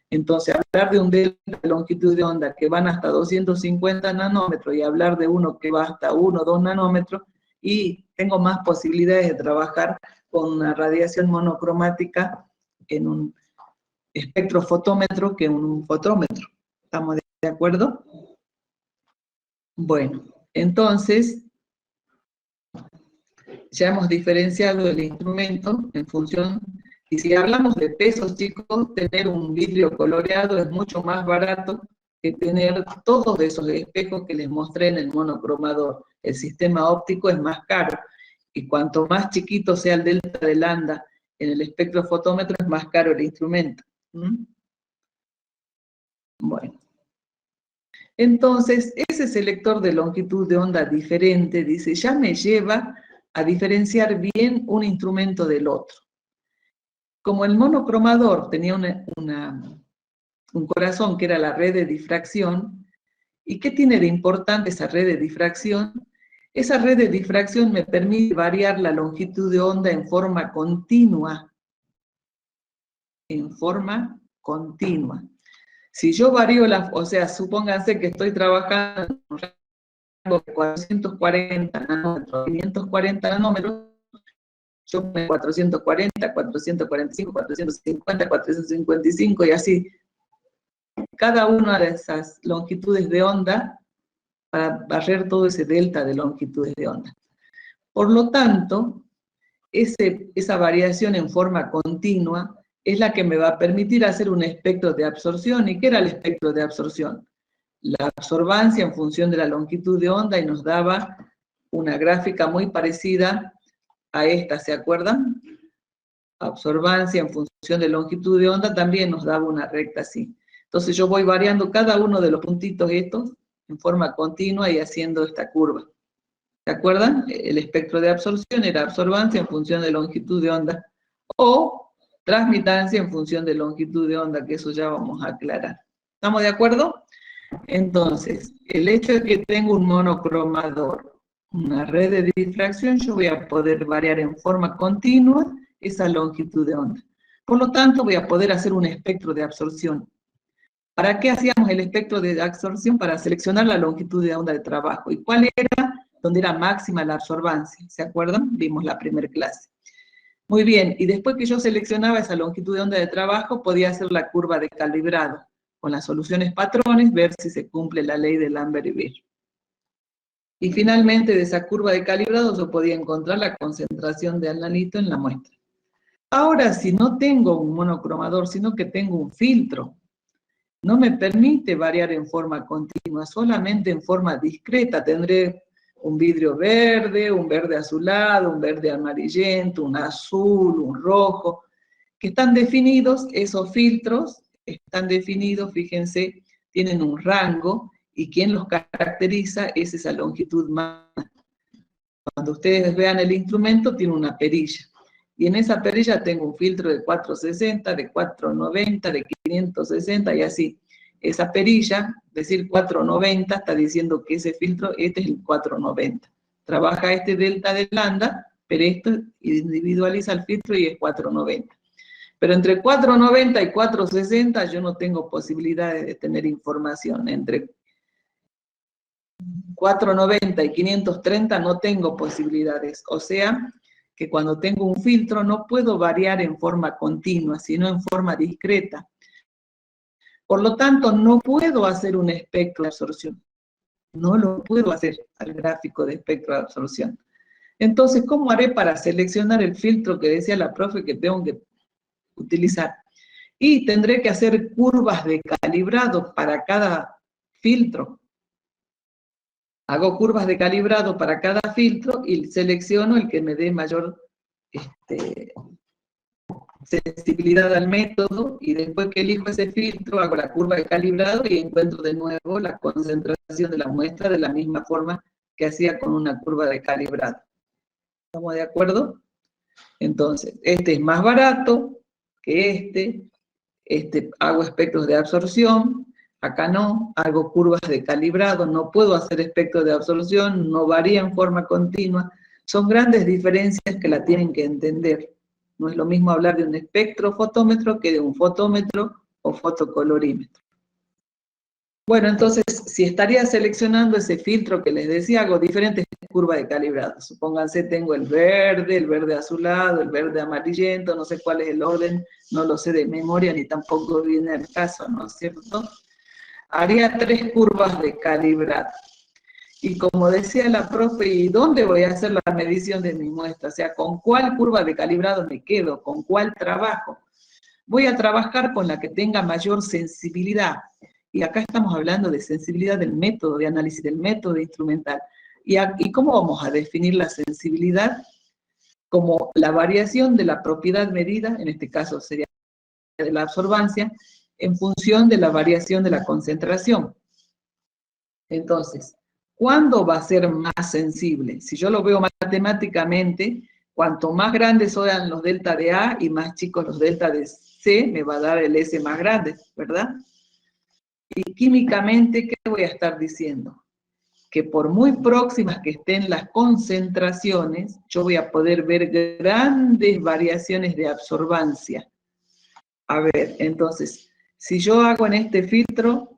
Entonces, hablar de un delta de longitud de onda que van hasta 250 nanómetros y hablar de uno que va hasta 1 o 2 nanómetros, y tengo más posibilidades de trabajar con una radiación monocromática en un espectrofotómetro que en un fotómetro. ¿Estamos de acuerdo? Bueno, entonces, ya hemos diferenciado el instrumento en función Y si hablamos de pesos, chicos, tener un vidrio coloreado es mucho más barato que tener todos esos espejos que les mostré en el monocromador. El sistema óptico es más caro, y cuanto más chiquito sea el delta de lambda en el espectrofotómetro, es más caro el instrumento. Bueno. Entonces, ese selector de longitud de onda diferente, dice, ya me lleva a diferenciar bien un instrumento del otro. Como el monocromador tenía un corazón que era la red de difracción, ¿y qué tiene de importante esa red de difracción? Esa red de difracción me permite variar la longitud de onda en forma continua. En forma continua. Si yo varío o sea, supónganse que estoy trabajando en un rango de 440 nanómetros, 540 nanómetros, yo pongo 440, 445, 450, 455 y así. Cada una de esas longitudes de onda para barrer todo ese delta de longitudes de onda. Por lo tanto, esa variación en forma continua es la que me va a permitir hacer un espectro de absorción. ¿Y qué era el espectro de absorción? La absorbancia en función de la longitud de onda, y nos daba una gráfica muy parecida a esta, ¿se acuerdan? Absorbancia en función de longitud de onda también nos daba una recta así. Entonces yo voy variando cada uno de los puntitos estos en forma continua y haciendo esta curva. ¿Se acuerdan? El espectro de absorción era absorbancia en función de longitud de onda, o transmitancia en función de longitud de onda, que eso ya vamos a aclarar. ¿Estamos de acuerdo? Entonces, el hecho de que tengo un monocromador, una red de difracción, yo voy a poder variar en forma continua esa longitud de onda. Por lo tanto, voy a poder hacer un espectro de absorción. ¿Para qué hacíamos el espectro de absorción? Para seleccionar la longitud de onda de trabajo. ¿Y cuál era? Donde era máxima la absorbancia. ¿Se acuerdan? Vimos la primera clase. Muy bien, y después que yo seleccionaba esa longitud de onda de trabajo, podía hacer la curva de calibrado. Con las soluciones patrones, ver si se cumple la ley de Lambert y Beer. Y finalmente, de esa curva de calibrado, yo podía encontrar la concentración de alnanito en la muestra. Ahora, si no tengo un monocromador, sino que tengo un filtro, no me permite variar en forma continua, solamente en forma discreta. Tendré un vidrio verde, un verde azulado, un verde amarillento, un azul, un rojo, que están definidos, esos filtros están definidos, fíjense, tienen un rango, y quien los caracteriza es esa longitud máxima. Cuando ustedes vean el instrumento, tiene una perilla. Y en esa perilla tengo un filtro de 460, de 490, de 560 y así. Esa perilla, decir 490, está diciendo que ese filtro, este es el 490. Trabaja este delta de lambda, pero esto individualiza el filtro y es 490. Pero entre 490 y 460 yo no tengo posibilidades de tener información. Entre 490 y 530 no tengo posibilidades. O sea, que cuando tengo un filtro no puedo variar en forma continua, sino en forma discreta. Por lo tanto, no puedo hacer un espectro de absorción. No lo puedo hacer al gráfico de espectro de absorción. Entonces, ¿cómo haré para seleccionar el filtro que decía la profe que tengo que utilizar? Y tendré que hacer curvas de calibrado para cada filtro. Hago curvas de calibrado para cada filtro y selecciono el que me dé mayor sensibilidad al método, y después que elijo ese filtro hago la curva de calibrado y encuentro de nuevo la concentración de la muestra de la misma forma que hacía con una curva de calibrado. ¿Estamos de acuerdo? Entonces, este es más barato que hago espectros de absorción, acá no, hago curvas de calibrado, no puedo hacer espectros de absorción, no varía en forma continua. Son grandes diferencias que la tienen que entender. No es lo mismo hablar de un espectrofotómetro que de un fotómetro o fotocolorímetro. Bueno, entonces, si estaría seleccionando ese filtro que les decía, hago diferentes curvas de calibrado. Supónganse, tengo el verde azulado, el verde amarillento, no sé cuál es el orden, no lo sé de memoria, ni tampoco viene al caso, ¿no es cierto? Haría 3 curvas de calibrado. Y como decía la profe, ¿y dónde voy a hacer la medición de mi muestra? O sea, ¿con cuál curva de calibrado me quedo? ¿Con cuál trabajo? Voy a trabajar con la que tenga mayor sensibilidad. Y acá estamos hablando de sensibilidad del método de análisis, del método instrumental. ¿Y cómo vamos a definir la sensibilidad? Como la variación de la propiedad medida, en este caso sería de la absorbancia, en función de la variación de la concentración. Entonces, ¿cuándo va a ser más sensible? Si yo lo veo matemáticamente, cuanto más grandes sean los delta de A y más chicos los delta de C, me va a dar el S más grande, ¿verdad? Y químicamente, ¿qué voy a estar diciendo? Que por muy próximas que estén las concentraciones, yo voy a poder ver grandes variaciones de absorbancia. A ver, entonces, si yo hago en este filtro,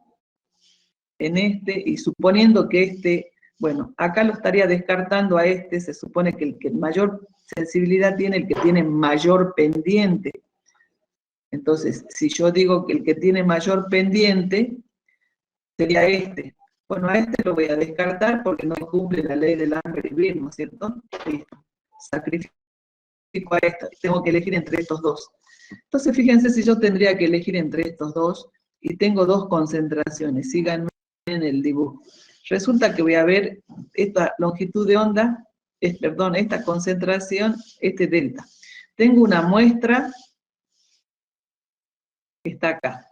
en este, y suponiendo que este, bueno, acá lo estaría descartando a este, se supone que el que mayor sensibilidad tiene, el que tiene mayor pendiente. Entonces, si yo digo que el que tiene mayor pendiente, sería este. Bueno, a este lo voy a descartar porque no cumple la ley del Lambert-Eaton, ¿no es cierto? Listo. Sacrifico a esta, tengo que elegir entre estos dos. Entonces, fíjense si yo tendría que elegir entre estos dos, y tengo dos concentraciones, síganme en el dibujo. Resulta que voy a ver esta longitud de onda, perdón, esta concentración, este delta. Tengo una muestra que está acá.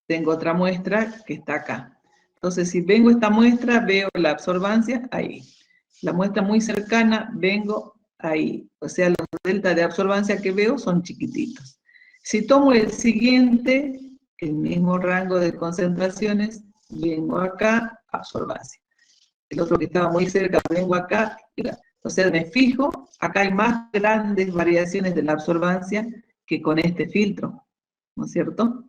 Tengo otra muestra que está acá. Entonces, si vengo a esta muestra, veo la absorbancia ahí. La muestra muy cercana, vengo ahí. O sea, los delta de absorbancia que veo son chiquititos. Si tomo el siguiente, el mismo rango de concentraciones, vengo acá, absorbancia. El otro que estaba muy cerca, vengo acá, o sea, me fijo, acá hay más grandes variaciones de la absorbancia que con este filtro, ¿no es cierto?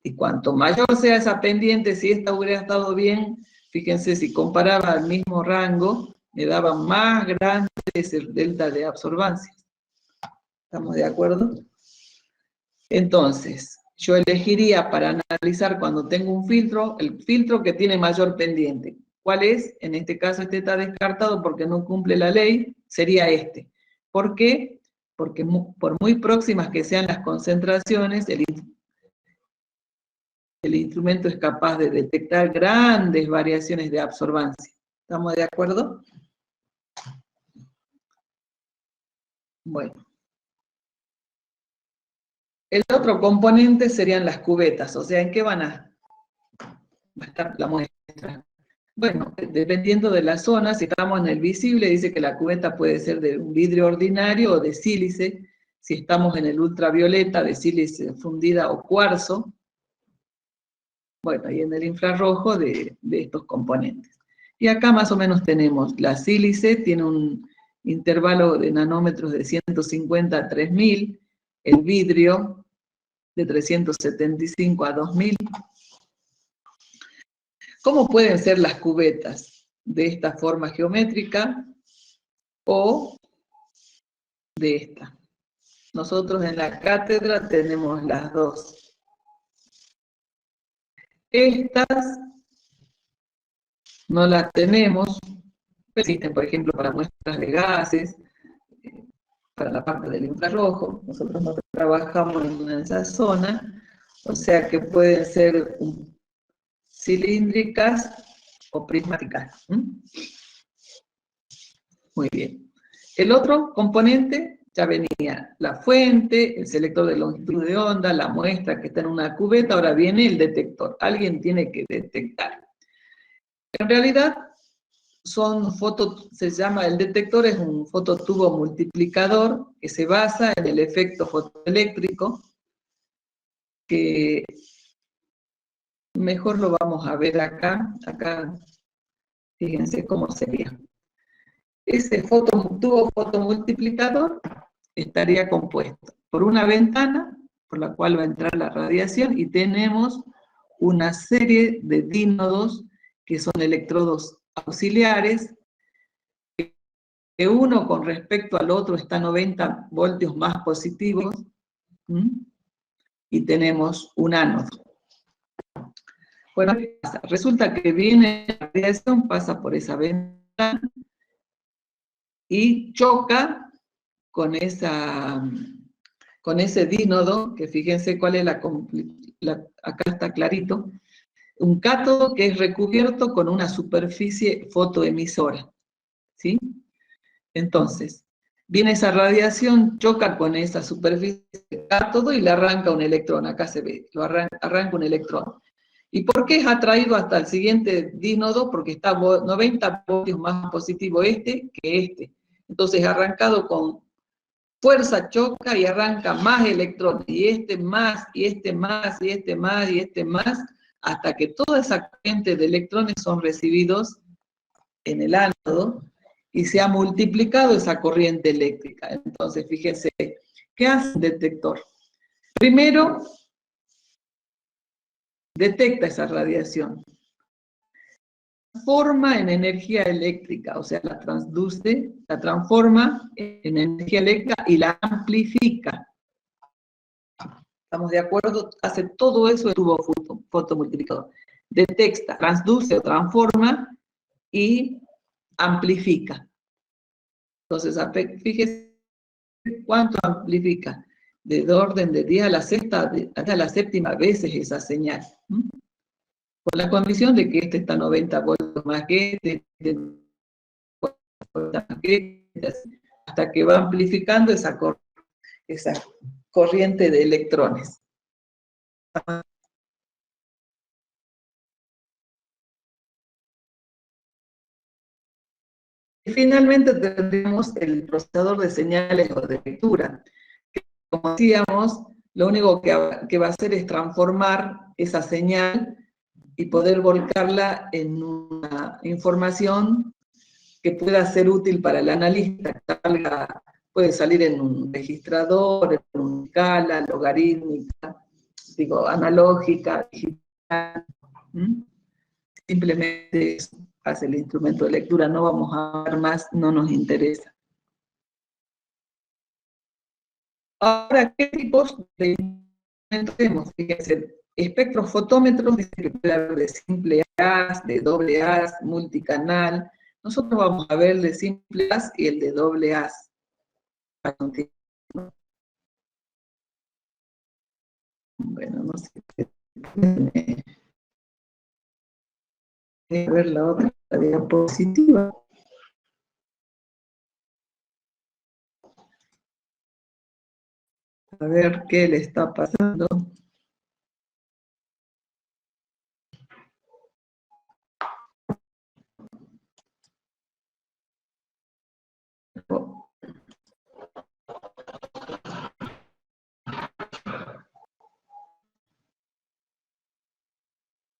Y cuanto mayor sea esa pendiente, si esta hubiera estado bien, fíjense, si comparaba al mismo rango, me daba más grande el delta de absorbancia. ¿Estamos de acuerdo? Entonces, yo elegiría para analizar cuando tengo un filtro, el filtro que tiene mayor pendiente. ¿Cuál es? En este caso este está descartado porque no cumple la ley, sería este. ¿Por qué? Porque por muy próximas que sean las concentraciones, el instrumento es capaz de detectar grandes variaciones de absorbancia. ¿Estamos de acuerdo? Bueno. El otro componente serían las cubetas, o sea, ¿en qué va a estar la muestra? Bueno, dependiendo de la zona, si estamos en el visible, dice que la cubeta puede ser de un vidrio ordinario o de sílice, si estamos en el ultravioleta, de sílice fundida o cuarzo, bueno, y en el infrarrojo de estos componentes. Y acá más o menos tenemos la sílice, tiene un intervalo de nanómetros de 150 a 3000, el vidrio de 375 a 2000. ¿Cómo pueden ser las cubetas? De esta forma geométrica o de esta. Nosotros en la cátedra tenemos las dos. Estas no las tenemos, existen por ejemplo para muestras de gases, para la parte del infrarrojo, nosotros no trabajamos en esa zona, o sea que pueden ser cilíndricas o prismáticas. Muy bien. El otro componente ya venía la fuente, el selector de longitud de onda, la muestra que está en una cubeta, ahora viene el detector. Alguien tiene que detectar. En realidad, se llama, el detector es un fototubo multiplicador que se basa en el efecto fotoeléctrico, que mejor lo vamos a ver acá. Acá, fíjense cómo sería. Ese tubo fotomultiplicador estaría compuesto por una ventana por la cual va a entrar la radiación y tenemos una serie de dínodos que son electrodos auxiliares, que uno con respecto al otro está 90 voltios más positivos, y tenemos un ánodo. Bueno, ¿qué pasa? Resulta que viene la radiación, pasa por esa ventana y choca con ese dínodo, que fíjense cuál es acá está clarito, un cátodo que es recubierto con una superficie fotoemisora, ¿sí? Entonces, viene esa radiación, choca con esa superficie de cátodo y le arranca un electrón, acá se ve, arranca un electrón. ¿Y por qué es atraído hasta el siguiente dínodo? Porque está 90 voltios más positivo este que este. Entonces, arrancado con fuerza, choca y arranca más electrones, y este más, y este más, y este más, y este más, hasta que toda esa corriente de electrones son recibidos en el ánodo, y se ha multiplicado esa corriente eléctrica. Entonces, fíjense, ¿qué hace un detector? Primero, detecta esa radiación, transforma en energía eléctrica, o sea, la transduce, la transforma en energía eléctrica y la amplifica. ¿Estamos de acuerdo? Hace todo eso el tubo fotomultiplicador. Detecta, transduce o transforma y amplifica. Entonces, fíjese cuánto amplifica. De orden de 10 a la sexta, hasta la séptima veces esa señal. Con la condición de que este está 90 voltios más que hasta que va amplificando esa corriente de electrones. Y finalmente tendremos el procesador de señales o de lectura, que, como decíamos, lo único que va a hacer es transformar esa señal y poder volcarla en una información que pueda ser útil para el analista. Puede salir en un registrador, en una escala, logarítmica, analógica, digital. Simplemente eso hace el instrumento de lectura, no vamos a ver más, no nos interesa. Ahora, ¿qué tipos de instrumentos tenemos? Fíjense, espectrofotómetros, dice que puede haber de simple haz, de doble haz, multicanal. Nosotros vamos a ver el de simple haz y el de doble haz. Bueno, no sé. Voy a ver la otra diapositiva. A ver qué le está pasando.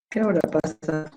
¿Qué habrá pasado?